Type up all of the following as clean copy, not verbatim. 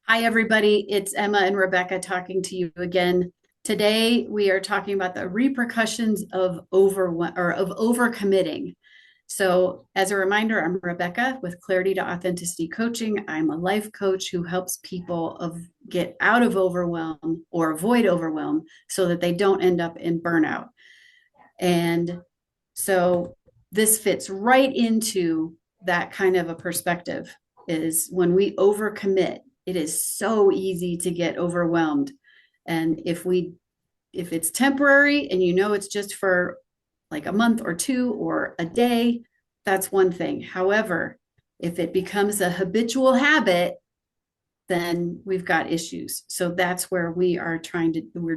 Hi, everybody. It's Emma and Rebecca talking to you again. Today, we are talking about the repercussions of overcommitting. So, as a reminder, I'm Rebecca with Clarity to Authenticity Coaching. I'm a life coach who helps people get out of overwhelm or avoid overwhelm so that they don't end up in burnout. And so, this fits right into that kind of a perspective is when we overcommit, it is so easy to get overwhelmed. And if it's temporary and it's just for like a month or two or a day, that's one thing. However, if it becomes a habitual habit, then we've got issues. So that's where we're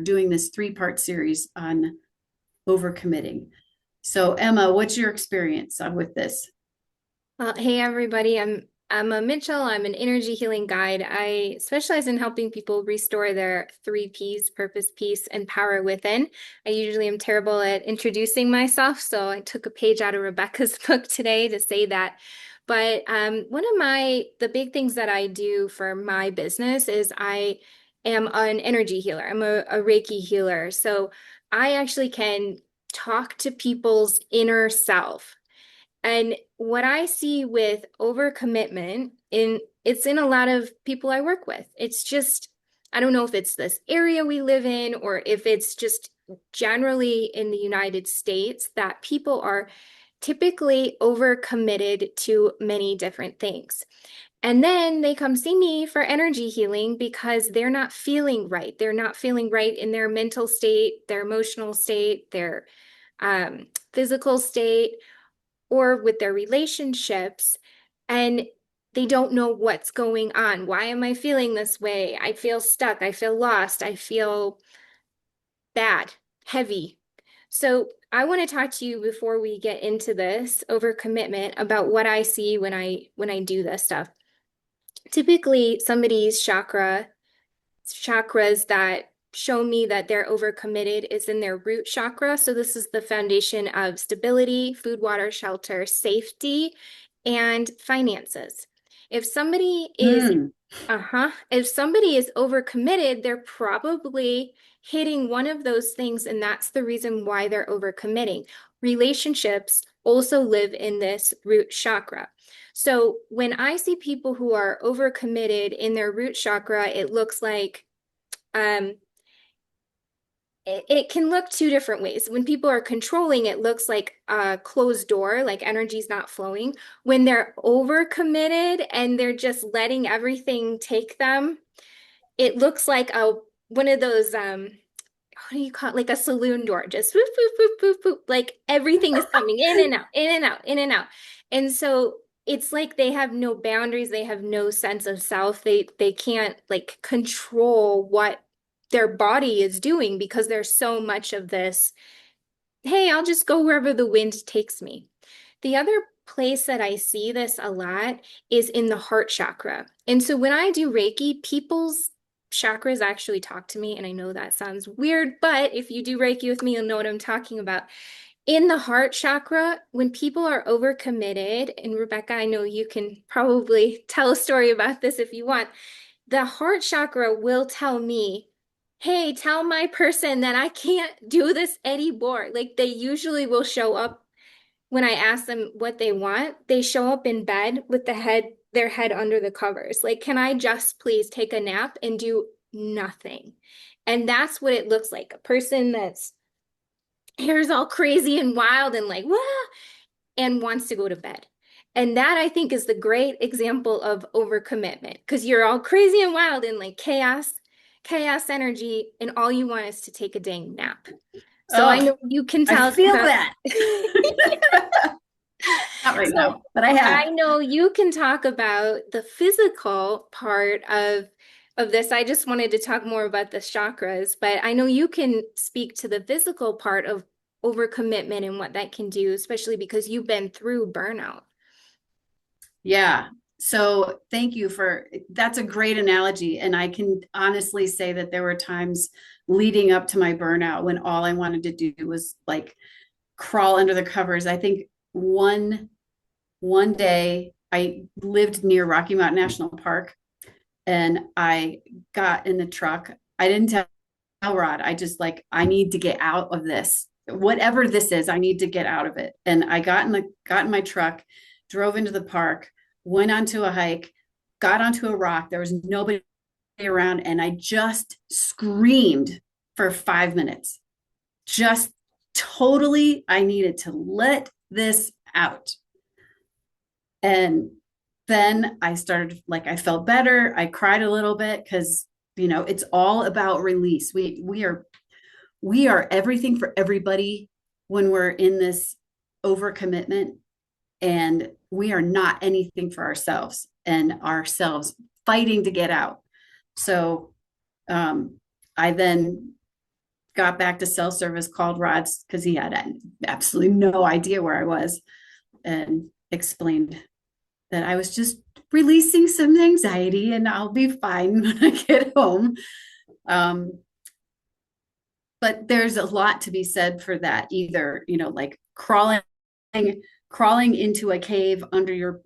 doing this three-part series on overcommitting. So Emma, what's your experience with this? Well, hey everybody, I'm a Mitchell. I'm an energy healing guide. I specialize in helping people restore their three P's, purpose, peace, and power within. I usually am terrible at introducing myself, so I took a page out of Rebecca's book today to say that. But one of the big things that I do for my business is I am an energy healer. I'm a Reiki healer. So I actually can talk to people's inner self. And what I see with overcommitment it's in a lot of people I work with. It's just, I don't know if it's this area we live in or if it's just generally in the United States that people are typically overcommitted to many different things. And then they come see me for energy healing because they're not feeling right. They're not feeling right in their mental state, their emotional state, their physical state or with their relationships, and they don't know what's going on. Why am I feeling this way? I feel stuck. I feel lost. I feel bad, heavy. So I want to talk to you before we get into this overcommitment about what I see when I do this stuff. Typically, somebody's chakras that show me that they're overcommitted is in their root chakra. So this is the foundation of stability, food, water, shelter, safety, and finances. If somebody is Mm. if somebody is overcommitted, they're probably hitting one of those things, and that's the reason why they're overcommitting. Relationships also live in this root chakra. So when I see people who are overcommitted in their root chakra, it looks like um, it can look two different ways. When people are controlling, it looks like a closed door, like energy's not flowing. When they're overcommitted and they're just letting everything take them, it looks like a one of those what do you call it? Like a saloon door, just whoop, whoop, whoop, whoop, whoop. Like everything is coming in and out, in and out, in and out. And so it's like they have no boundaries, they have no sense of self. They can't like control what their body is doing because there's so much of this, hey, I'll just go wherever the wind takes me. The other place that I see this a lot is in the heart chakra. And so when I do Reiki, people's chakras actually talk to me. And I know that sounds weird, but if you do Reiki with me, you'll know what I'm talking about. In the heart chakra, when people are overcommitted, and Rebecca, I know you can probably tell a story about this if you want, the heart chakra will tell me, hey, tell my person that I can't do this anymore. Like they usually will show up when I ask them what they want, they show up in bed with their head under the covers. Like, can I just please take a nap and do nothing? And that's what it looks like. A person that's hair's all crazy and wild and like, wah, and wants to go to bed. And that I think is the great example of overcommitment because you're all crazy and wild and like chaos energy, and all you want is to take a dang nap. So I Oh, know you can I talk feel about that. Not right so now, but I have. I know you can talk about the physical part of this. I just wanted to talk more about the chakras, but I know you can speak to the physical part of overcommitment and what that can do, especially because you've been through burnout. Yeah. So thank you for that's a great analogy. And I can honestly say that there were times leading up to my burnout when all I wanted to do was like crawl under the covers. I think one day I lived near Rocky Mountain National Park, And I got in the truck. I didn't tell Rod. I just like, I need to get out of this. Whatever this is, I need to get out of it. And I got in my truck, drove into the park, went onto a hike, got onto a rock. There was nobody around, and I just screamed for 5 minutes. Just totally, I needed to let this out. And then I started, like, I felt better. I cried a little bit because, it's all about release. We are everything for everybody when we're in this overcommitment, and we are not anything for ourselves, and ourselves fighting to get out. So I then got back to cell service, called Rod's because he had absolutely no idea where I was, and explained that I was just releasing some anxiety and I'll be fine when I get home. Um, but there's a lot to be said for that. Either, like crawling into a cave under your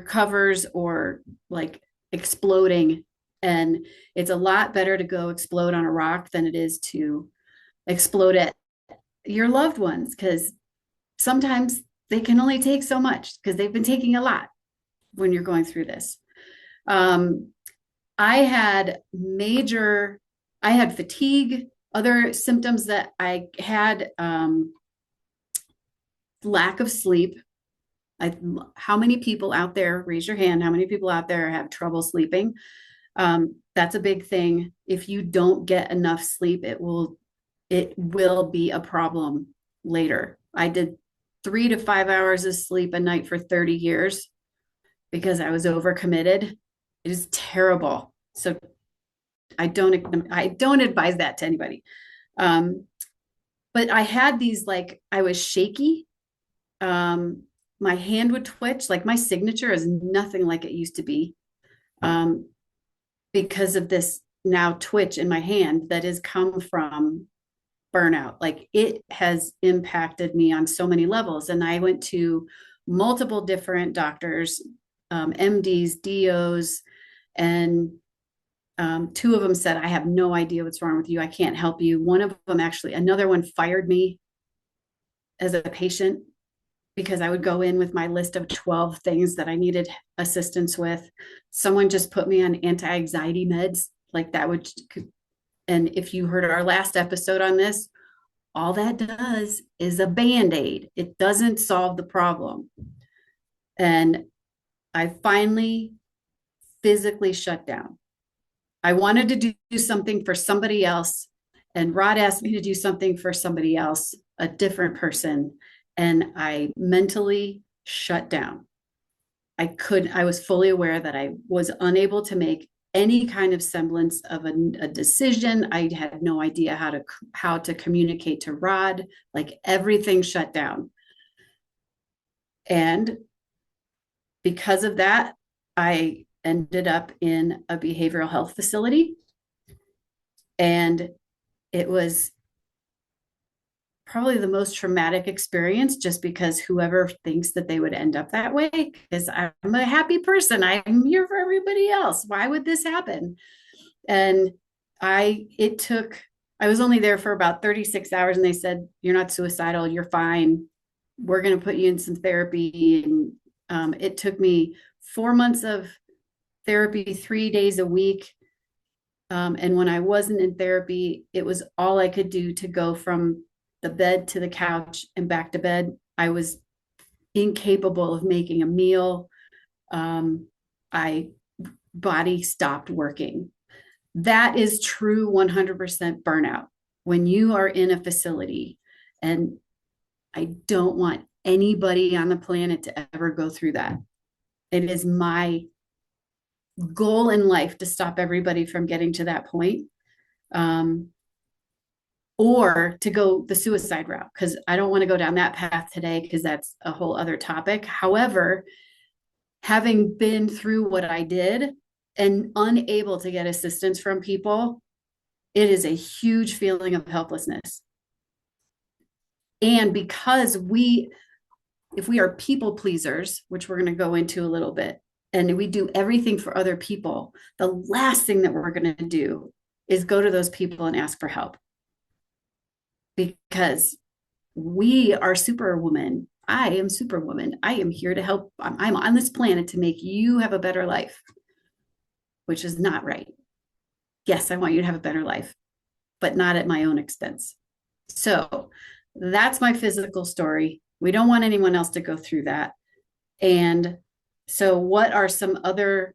covers, or like exploding. And it's a lot better to go explode on a rock than it is to explode at your loved ones, because sometimes they can only take so much because they've been taking a lot when you're going through this. Um, I had fatigue, other symptoms that I had, lack of sleep. How many people out there, raise your hand, how many people out there have trouble sleeping? That's a big thing. If you don't get enough sleep, it will be a problem later. I did 3 to 5 hours of sleep a night for 30 years because I was overcommitted. It is terrible. So I don't advise that to anybody. But I had these, like, I was shaky. My hand would twitch. Like, my signature is nothing like it used to be, because of this now twitch in my hand that has come from burnout. Like, it has impacted me on so many levels. And I went to multiple different doctors, MDs, DOs, and two of them said, I have no idea what's wrong with you. I can't help you. One of them, actually, another one, fired me as a patient because I would go in with my list of 12 things that I needed assistance with. Someone just put me on anti-anxiety meds, like that would, and if you heard our last episode on this, all that does is a Band-Aid. It doesn't solve the problem. And I finally physically shut down. I wanted to do something for somebody else, and Rod asked me to do something for somebody else, a different person, and I mentally shut down. I was fully aware that I was unable to make any kind of semblance of a decision. I had no idea how to communicate to Rod. Like, everything shut down. And because of that, I ended up in a behavioral health facility. And it was probably the most traumatic experience, just because whoever thinks that they would end up that way, because I'm a happy person. I'm here for everybody else. Why would this happen? And I was only there for about 36 hours, and they said, you're not suicidal. You're fine. We're going to put you in some therapy. And it took me 4 months of therapy, 3 days a week. And when I wasn't in therapy, it was all I could do to go from the bed to the couch and back to bed. I was incapable of making a meal. Body stopped working. That is true 100% burnout when you are in a facility. And I don't want anybody on the planet to ever go through that. It is my goal in life to stop everybody from getting to that point, or to go the suicide route, because I don't want to go down that path today, because that's a whole other topic. However, having been through what I did and unable to get assistance from people, it is a huge feeling of helplessness. And because if we are people pleasers, which we're going to go into a little bit, and we do everything for other people, the last thing that we're going to do is go to those people and ask for help, because we are superwoman. I am superwoman. I am here to help. I'm on this planet to make you have a better life, which is not right. Yes, I want you to have a better life, but not at my own expense. So that's my physical story. We don't want anyone else to go through that. And so, what are some other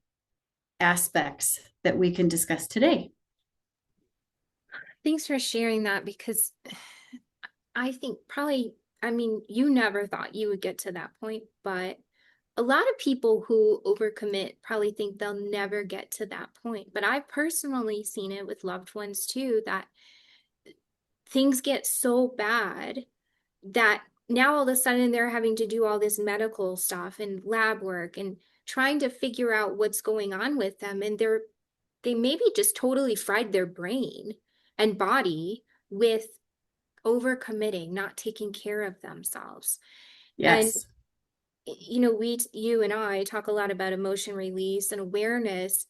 aspects that we can discuss today? Thanks for sharing that, because I think probably, I mean, you never thought you would get to that point, but a lot of people who overcommit probably think they'll never get to that point. But I've personally seen it with loved ones too, that things get so bad that now all of a sudden they're having to do all this medical stuff and lab work and trying to figure out what's going on with them. And they maybe just totally fried their brain and body with overcommitting, not taking care of themselves. And Yes. you and I talk a lot about emotion release and awareness,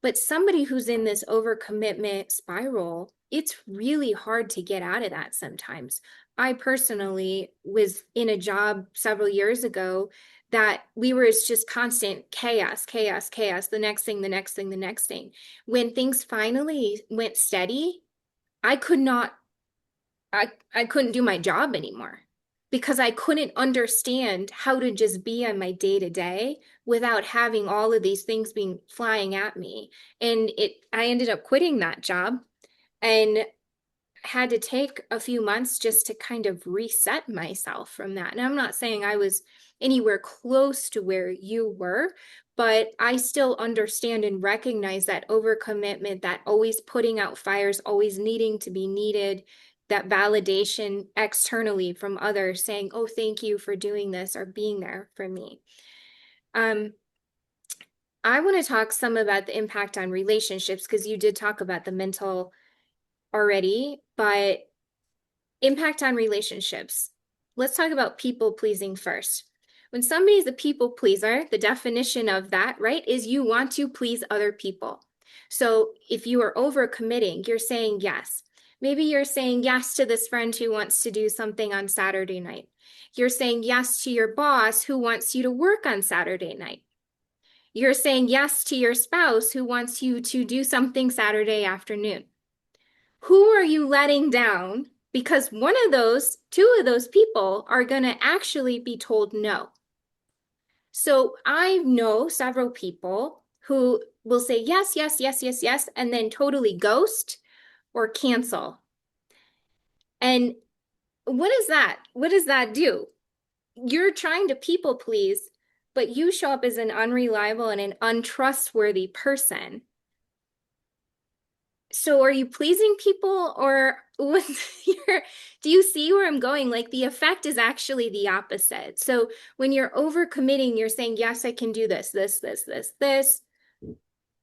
but somebody who's in this overcommitment spiral, it's really hard to get out of that sometimes. I personally was in a job several years ago that we were just constant chaos, chaos, chaos, the next thing, the next thing, the next thing. When things finally went steady, I could not I couldn't do my job anymore because I couldn't understand how to just be on my day to day without having all of these things being flying at me. And I ended up quitting that job and had to take a few months just to kind of reset myself from that. And I'm not saying I was anywhere close to where you were, but I still understand and recognize that overcommitment, that always putting out fires, always needing to be needed, that validation externally from others saying, oh, thank you for doing this or being there for me. Um, I want to talk some about the impact on relationships, because you did talk about the mental already, but impact on relationships. Let's talk about people pleasing first. When somebody's a people pleaser, the definition of that, right, is you want to please other people. So if you are overcommitting, you're saying yes. Maybe you're saying yes to this friend who wants to do something on Saturday night. You're saying yes to your boss who wants you to work on Saturday night. You're saying yes to your spouse who wants you to do something Saturday afternoon. Who are you letting down? Because two of those people are going to actually be told no. So I know several people who will say yes, yes, yes, yes, yes, and then totally ghost or cancel. And what is that? What does that do? You're trying to people please, but you show up as an unreliable and an untrustworthy person. So are you pleasing people, or what's do you see where I'm going? Like, the effect is actually the opposite. So when you're overcommitting, you're saying, yes, I can do this, this, this, this, this,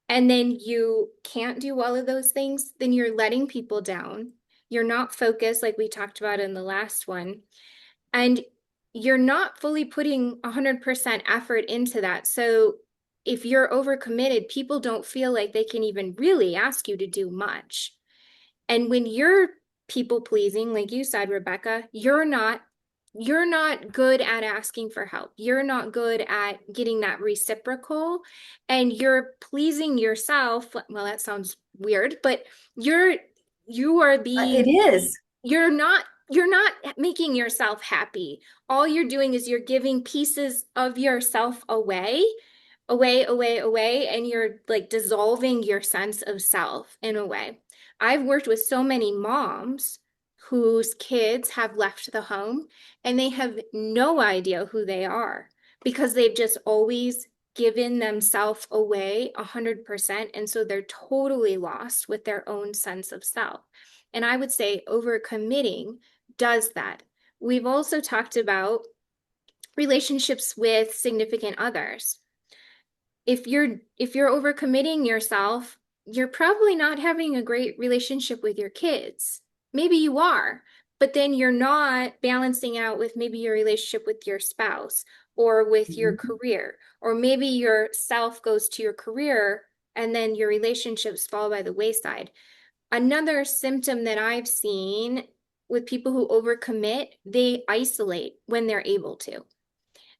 and then you can't do all of those things, then you're letting people down. You're not focused, like we talked about in the last one, and you're not fully putting 100% effort into that. So if you're overcommitted, people don't feel like they can even really ask you to do much. And when you're people pleasing, like you said, Rebecca, you're not good at asking for help. You're not good at getting that reciprocal, and you're pleasing yourself. Well, that sounds weird, but you are It being is. you're not making yourself happy. All you're doing is you're giving pieces of yourself away, away, away, away, and you're like dissolving your sense of self in a way. I've worked with so many moms whose kids have left the home and they have no idea who they are because they've just always given themselves away 100%. And so they're totally lost with their own sense of self. And I would say overcommitting does that. We've also talked about relationships with significant others. If you're overcommitting yourself, you're probably not having a great relationship with your kids. Maybe you are, but then you're not balancing out with maybe your relationship with your spouse or with your Mhm. career, or maybe your self goes to your career and then your relationships fall by the wayside. Another symptom that I've seen with people who overcommit, they isolate when they're able to.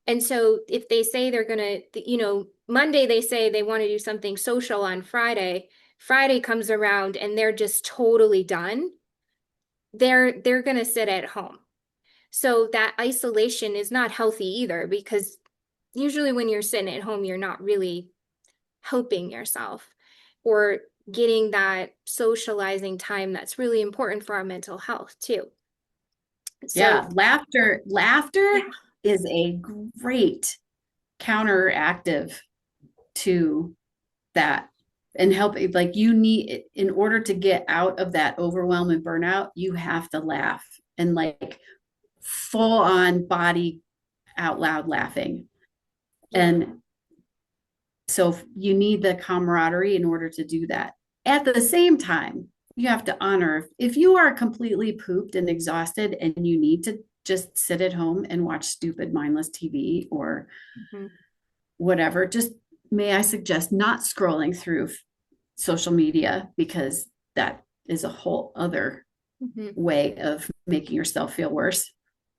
And so if they say they're going to, Monday they say they want to do something social on Friday, Friday comes around and they're just totally done. They're going to sit at home. So that isolation is not healthy either, because usually when you're sitting at home, you're not really helping yourself or getting that socializing time that's really important for our mental health too. So, Yeah, laughter yeah. is a great counteractive to that and help. Like, you need, in order to get out of that overwhelm and burnout, you have to laugh, and like full on body out loud laughing. Yeah. And so you need the camaraderie in order to do that. At the same time, you have to honor, if you are completely pooped and exhausted and you need to just sit at home and watch stupid mindless TV or Mhm. whatever, just, may I suggest not scrolling through social media, because that is a whole other Mhm. way of making yourself feel worse.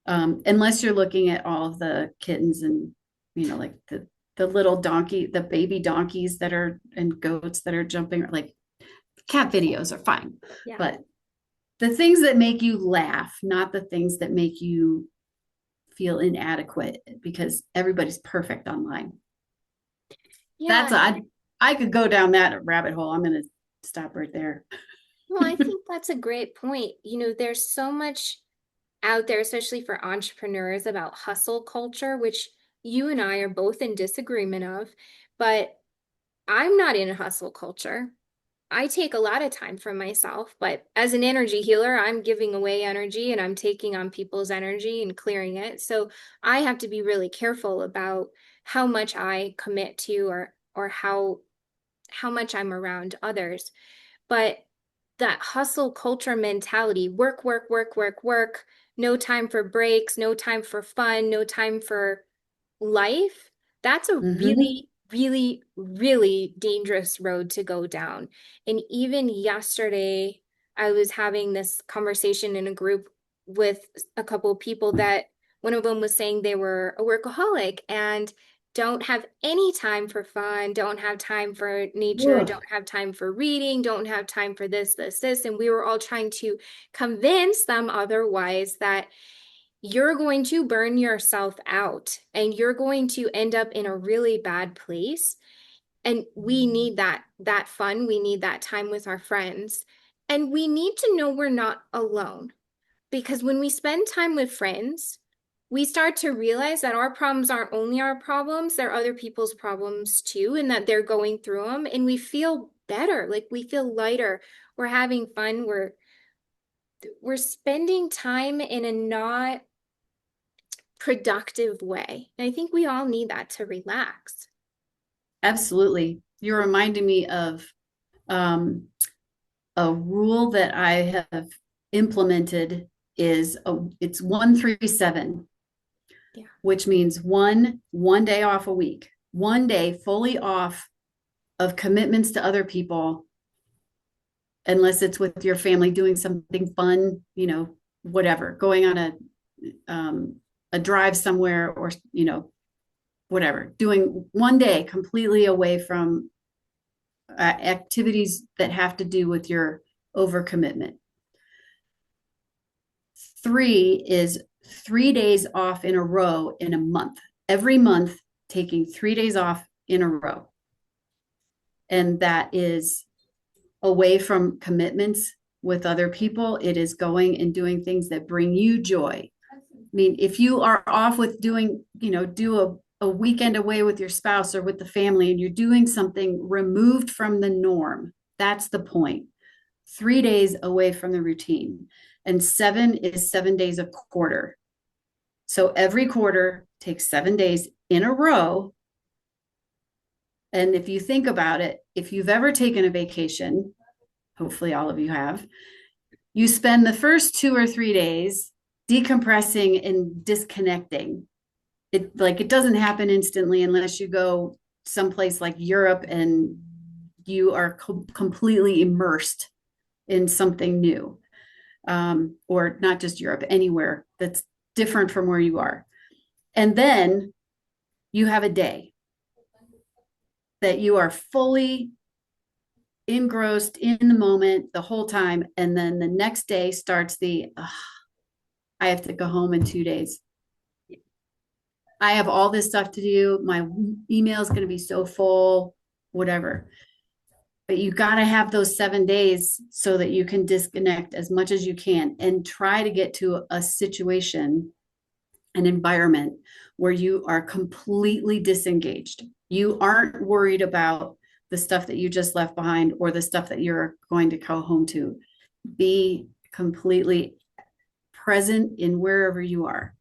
Unless you're looking at all of the kittens and, like the little donkey, the baby donkeys that are, and goats that are jumping, like cat videos are fine. Yeah. But the things that make you laugh, not the things that make you feel inadequate, because everybody's perfect online. Yeah. That's, I could go down that rabbit hole. I'm going to stop right there. Well, I think that's a great point. There's so much out there, especially for entrepreneurs, about hustle culture, which you and I are both in disagreement of, but I'm not in a hustle culture. I take a lot of time for myself, but as an energy healer, I'm giving away energy and I'm taking on people's energy and clearing it. So I have to be really careful about how much I commit to, or how much I'm around others. But that hustle culture mentality, work, work, work, work, work, no time for breaks, no time for fun, no time for life, that's a Mm-hmm. really, really, really dangerous road to go down. And even yesterday, I was having this conversation in a group with a couple of people that one of them was saying they were a workaholic and don't have any time for fun, don't have time for nature, Ugh. don't have time for reading, don't have time for this, this, this. And we were all trying to convince them otherwise that you're going to burn yourself out and you're going to end up in a really bad place. And we need that fun, we need that time with our friends. And we need to know we're not alone, because when we spend time with friends, we start to realize that our problems aren't only our problems, they're other people's problems too, and that they're going through them. And we feel better, like we feel lighter. We're having fun. We're spending time in a not productive way. And I think we all need that to relax. Absolutely. You're reminding me of um, a rule that I have implemented, is it's 137, Yeah. which means one day off a week, one day fully off of commitments to other people, unless it's with your family doing something fun, whatever, going on a drive somewhere, or whatever, doing one day completely away from activities that have to do with your overcommitment. Three is 3 days off in a row in a month, every month, taking 3 days off in a row. And that is away from commitments with other people. It is going and doing things that bring you joy. I mean, if you are off with doing, do a weekend away with your spouse or with the family, and you're doing something removed from the norm, that's the point. 3 days away from the routine. And 7 is 7 days a quarter. So every quarter takes 7 days in a row. And if you think about it, if you've ever taken a vacation, hopefully all of you have, you spend the first 2 or 3 days decompressing and disconnecting. it doesn't happen instantly unless you go someplace like Europe and you are completely immersed in something new, or not just Europe, anywhere that's different from where you are. And then you have a day that you are fully engrossed in the moment the whole time. And then the next day starts I have to go home in 2 days. I have all this stuff to do. My email is going to be so full, whatever. But you got to have those 7 days so that you can disconnect as much as you can and try to get to a situation, an environment where you are completely disengaged. You aren't worried about the stuff that you just left behind or the stuff that you're going to go home to. Be completely present in wherever you are.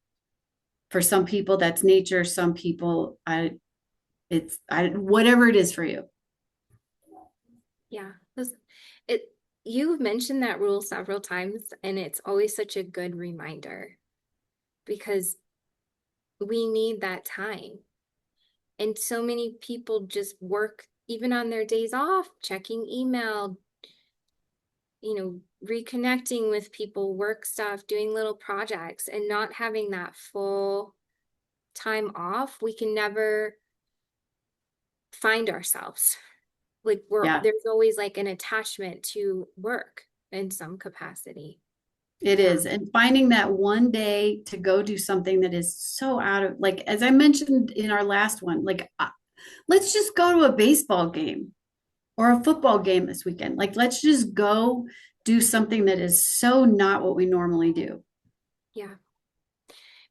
For some people, that's nature. Some people, whatever it is for you. Yeah. It, you've mentioned that rule several times, and it's always such a good reminder because we need that time. And so many people just work even on their days off, checking email, reconnecting with people, work stuff, doing little projects, and not having that full time off. We can never find ourselves. Like Yeah, there's always like an attachment to work in some capacity. it Yeah. is. And finding that one day to go do something that is so out of, like, as I mentioned in our last one, like, let's just go to a baseball game or a football game this weekend. Like, let's just go do something that is so not what we normally do. Yeah.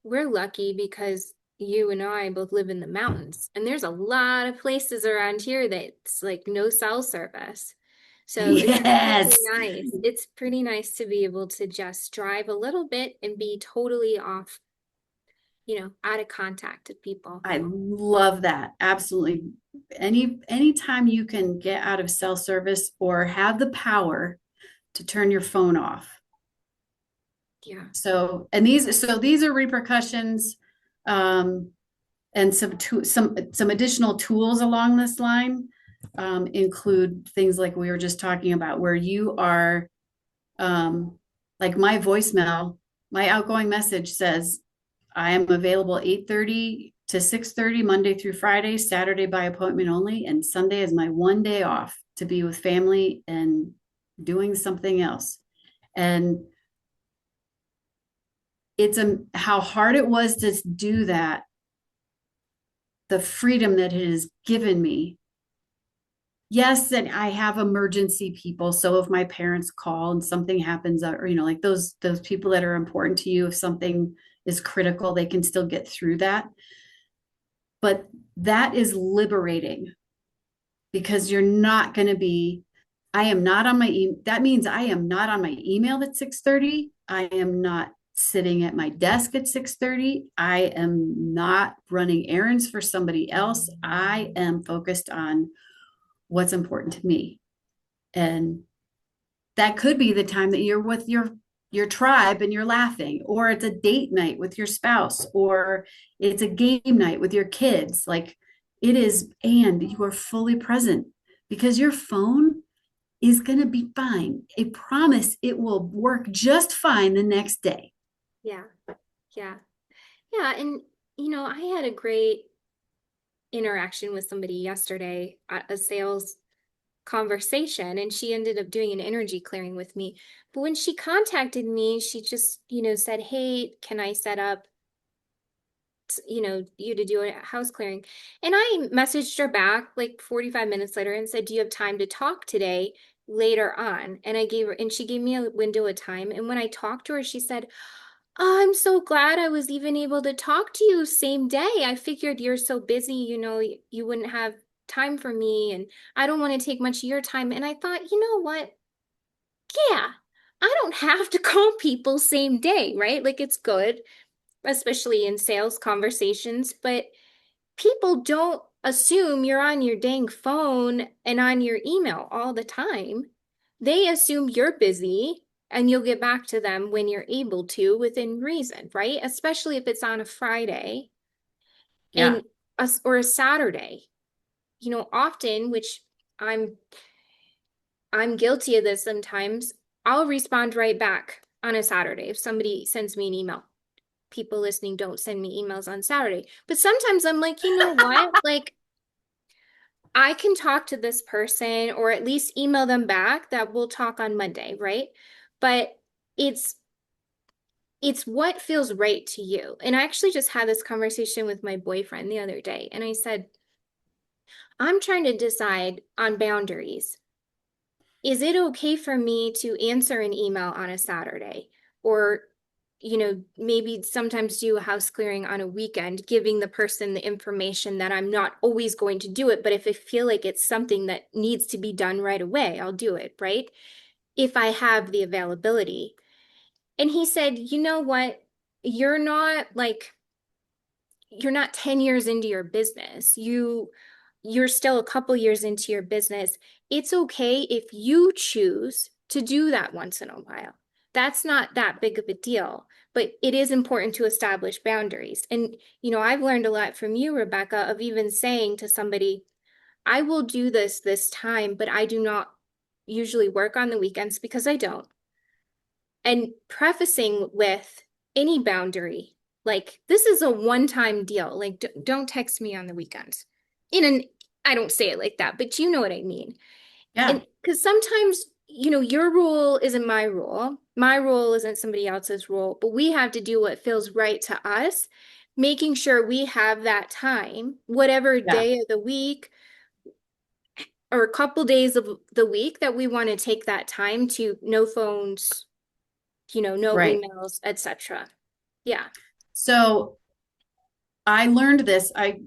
We're lucky because you and I both live in the mountains, and there's a lot of places around here that's like no cell service. So it's pretty Yes. nice. It's pretty nice to be able to just drive a little bit and be totally off, out of contact with people. I love that. Absolutely. Anytime you can get out of cell service or have the power to turn your phone off. Yeah. So these are repercussions, um, and some additional tools along this line, include things like we were just talking about, where you are, like my voicemail, my outgoing message says, I am available 8:30 to 6:30 Monday through Friday, Saturday by appointment only, and Sunday is my one day off to be with family and doing something else. And how hard it was to do that, the freedom that it has given me. Yes, and I have emergency people. So if my parents call and something happens, or like those people that are important to you, if something is critical, they can still get through that. But that is liberating because you're not going to be. I am not on that means I am not on my email at 6:30. I am not sitting at my desk at 6:30. I am not running errands for somebody else. I am focused on what's important to me. And that could be the time that you're with your tribe and you're laughing, or it's a date night with your spouse, or it's a game night with your kids. Like it is, and you are fully present because your phone is going to be fine. I promise it will work just fine the next day. Yeah. Yeah. Yeah. And, I had a great interaction with somebody yesterday at a sales conversation, and she ended up doing an energy clearing with me. But when she contacted me, she just, said, "Hey, can I set up, you to do a house clearing?" And I messaged her back like 45 minutes later and said, "Do you have time to talk today later on?" And she gave me a window of time. And when I talked to her, she said, "Oh, I'm so glad I was even able to talk to you same day. I figured you're so busy, you wouldn't have time for me, and I don't want to take much of your time." And I thought, you know what? Yeah, I don't have to call people same day, right? Like it's good, especially in sales conversations, but people don't assume you're on your dang phone and on your email all the time. They assume you're busy and you'll get back to them when you're able to within reason, right? Especially if it's on a Friday. Yeah. and us or a Saturday. Often, which I'm I'm guilty of this sometimes, I'll respond right back on a Saturday if somebody sends me an email. People listening don't send me emails on Saturday. But sometimes I'm like, you know what? Like, I can talk to this person or at least email them back that we'll talk on Monday, right? But it's it's what feels right to you. And I actually just had this conversation with my boyfriend the other day, and I said, I'm trying to decide on boundaries. Is it okay for me to answer an email on a Saturday? Or, maybe sometimes do a house clearing on a weekend, giving the person the information that I'm not always going to do it, but if I feel like it's something that needs to be done right away, I'll do it, right? If I have the availability. And he said, you know what? You're not like you're not 10 years into your business. You're still a couple years into your business. It's okay if you choose to do that once in a while. That's not that big of a deal, but it is important to establish boundaries. And, I've learned a lot from you, Rebecca, of even saying to somebody, I will do this time, but I do not usually work on the weekends because I don't. And prefacing with any boundary, like this is a one-time deal. Like don't text me on the weekends. In an I don't say it like that, but you know what I mean. Yeah. And because sometimes, your rule isn't my rule. My rule isn't somebody else's rule, but we have to do what feels right to us, making sure we have that time, whatever Yeah. day of the week or a couple days of the week that we want to take that time to no phones, no Right. emails, etc. Yeah. So I learned this. I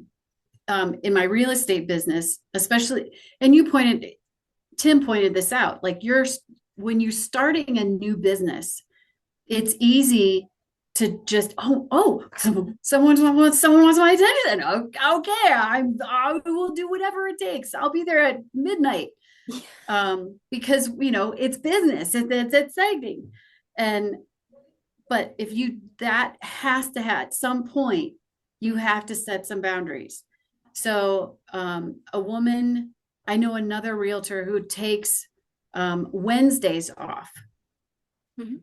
in my real estate business, especially, and Tim pointed this out. Like when you're starting a new business, it's easy to just someone wants my attention. Okay, I will do whatever it takes. I'll be there at midnight. Because it's business. It's exciting, and but if you that has to have at some point you have to set some boundaries. So a woman, I know another realtor who takes Wednesdays off. Mhm.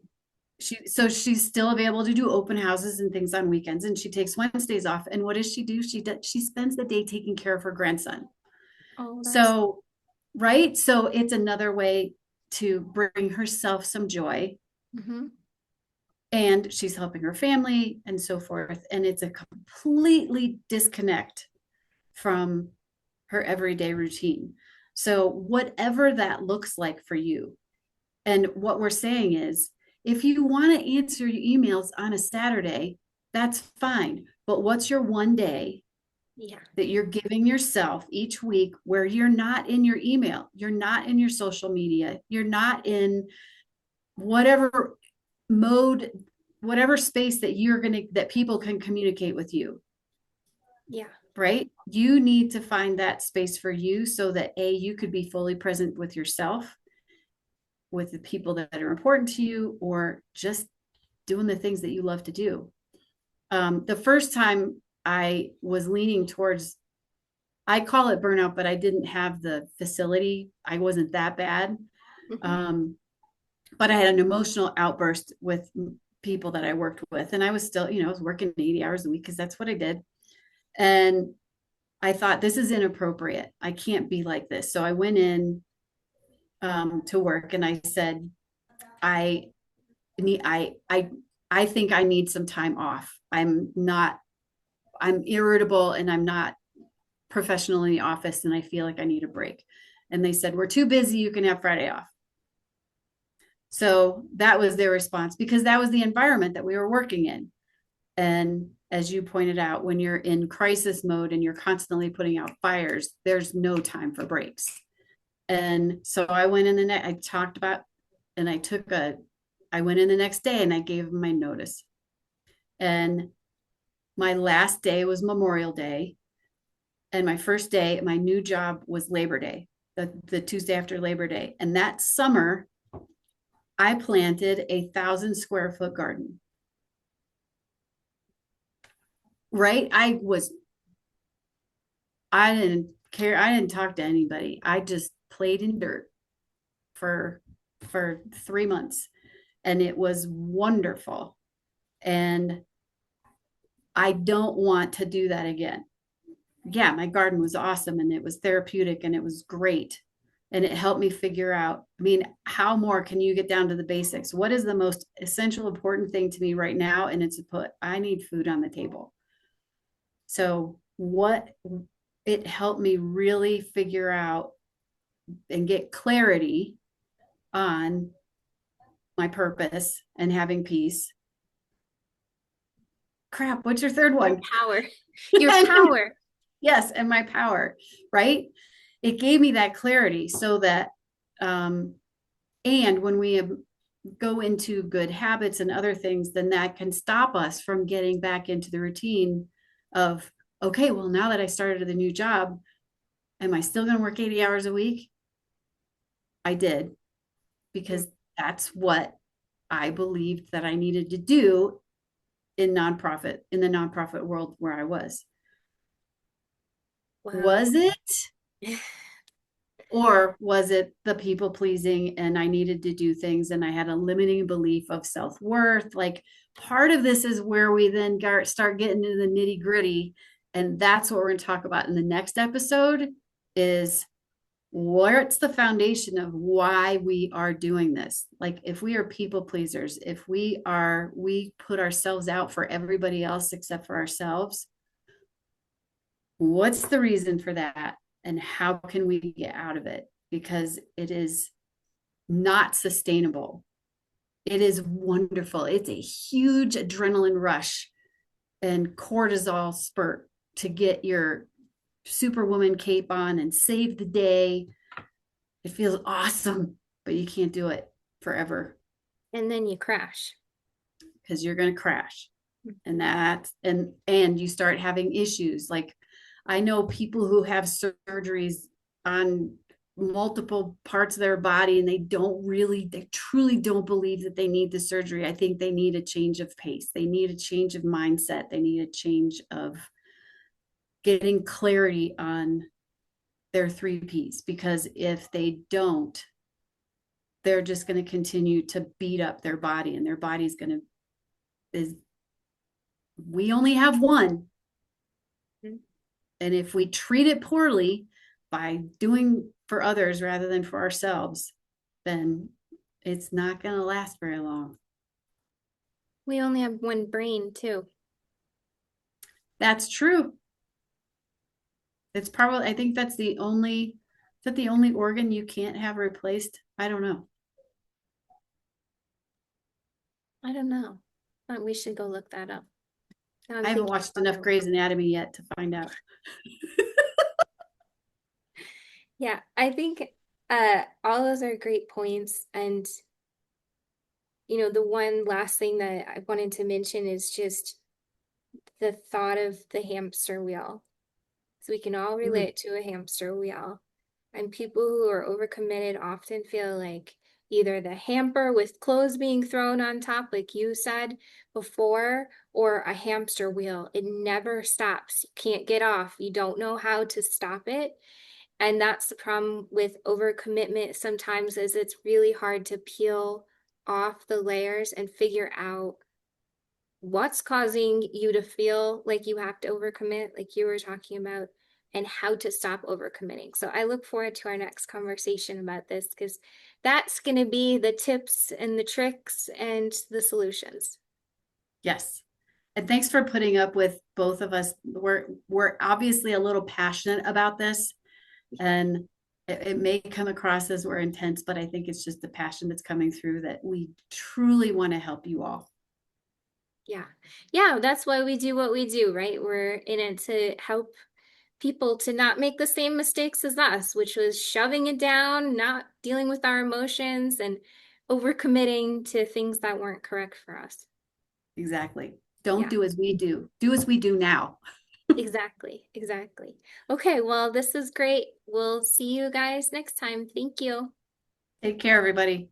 She's still available to do open houses and things on weekends, and she takes Wednesdays off. And what does she do? She spends the day taking care of her grandson. Oh, that's So right, so it's another way to bring herself some joy, hmm and she's helping her family and so forth, and it's a completely disconnect from her everyday routine. So whatever that looks like for you, and what we're saying is, if you want to answer your emails on a Saturday, that's fine, but what's your one day yeah. that you're giving yourself each week where you're not in your email, you're not in your social media, you're not in whatever mode, whatever space that people can communicate with you, Yeah. right? You need to find that space for you so that you could be fully present with yourself, with the people that are important to you, or just doing the things that you love to do. The first time I was leaning towards, I call it burnout, but I didn't have the facility. I wasn't that bad. hmm Um, but I had an emotional outburst with people that I worked with. And I was still, I was working 80 hours a week because that's what I did. And I thought, this is inappropriate. I can't be like this. So I went in to work and I said, I need, I think I need some time off. I'm irritable and I'm not professional in the office, and I feel like I need a break. And they said, we're too busy. You can have Friday off. So that was their response, because that was the environment that we were working in. And as you pointed out, when you're in crisis mode and you're constantly putting out fires, there's no time for breaks. And so I went in I talked about, and I went in the next day and I gave them my notice. And my last day was Memorial Day. And my first day, my new job was Labor Day, the Tuesday after Labor Day. And that summer, I planted 1,000 square foot garden. Right? I was I didn't care. I didn't talk to anybody. I just played in dirt for 3 months, and it was wonderful. And I don't want to do that again. Yeah, my garden was awesome and it was therapeutic and it was great. And it helped me figure out, I mean, how more can you get down to the basics? What is the most essential, important thing to me right now? And it's to put, I need food on the table. So, what it helped me really figure out and get clarity on my purpose and having peace. Crap, what's your third Your one? power. Your power. Yes, and my power, right? It gave me that clarity so that, um, and when we go into good habits and other things, then that can stop us from getting back into the routine of, okay, well, now that I started the new job, am I still going to work 80 hours a week? I did, because that's what I believed that I needed to do in the nonprofit world where I was. Wow. Was it? Or was it the people pleasing and I needed to do things and I had a limiting belief of self worth? Like, part of this is where we then start getting into the nitty gritty. And that's what we're going to talk about in the next episode is what's the foundation of why we are doing this? Like, if we are people pleasers, if we put ourselves out for everybody else except for ourselves, what's the reason for that? And how can we get out of it? Because it is not sustainable. It is wonderful. It's a huge adrenaline rush and cortisol spurt to get your superwoman cape on and save the day. It feels awesome, but you can't do it forever And then you crash. because you're going to crash. And and you start having issues. Like, I know people who have surgeries on multiple parts of their body and they truly don't believe that they need the surgery. I think they need a change of pace. They need a change of mindset. They need a change of getting clarity on their 3 Ps, because if they don't, they're just going to continue to beat up their body, and their body's going to is we only have one. Mhm. And if we treat it poorly by doing for others rather than for ourselves, then it's not going to last very long. We only have one brain, too. That's true. It's probably, I think that's the only, is that the only organ you can't have replaced? I don't know. I don't know. But we should go look that up. Now I'm I haven't thinking watched about enough it. Grey's Anatomy yet to find out. Yeah, I think all those are great points. And, the one last thing that I wanted to mention is just the thought of the hamster wheel. So we can all Mhm. relate to a hamster wheel. And people who are overcommitted often feel like either the hamper with clothes being thrown on top, like you said before, or a hamster wheel. It never stops. You can't get off. You don't know how to stop it. And that's the problem with overcommitment sometimes, is it's really hard to peel off the layers and figure out what's causing you to feel like you have to overcommit, like you were talking about, and how to stop overcommitting. So I look forward to our next conversation about this, because that's going to be the tips and the tricks and the solutions. Yes. And thanks for putting up with both of us. We're obviously a little passionate about this, and it may come across as we're intense, but I think it's just the passion that's coming through that we truly want to help you all. Yeah. Yeah, that's why we do what we do, right? We're in it to help people to not make the same mistakes as us, which was shoving it down, not dealing with our emotions, and overcommitting to things that weren't correct for us. Exactly. Don't Yeah, do as we do. Do as we do now. exactly. Exactly. Okay, well, this is great. We'll see you guys next time. Thank you. Take care, everybody.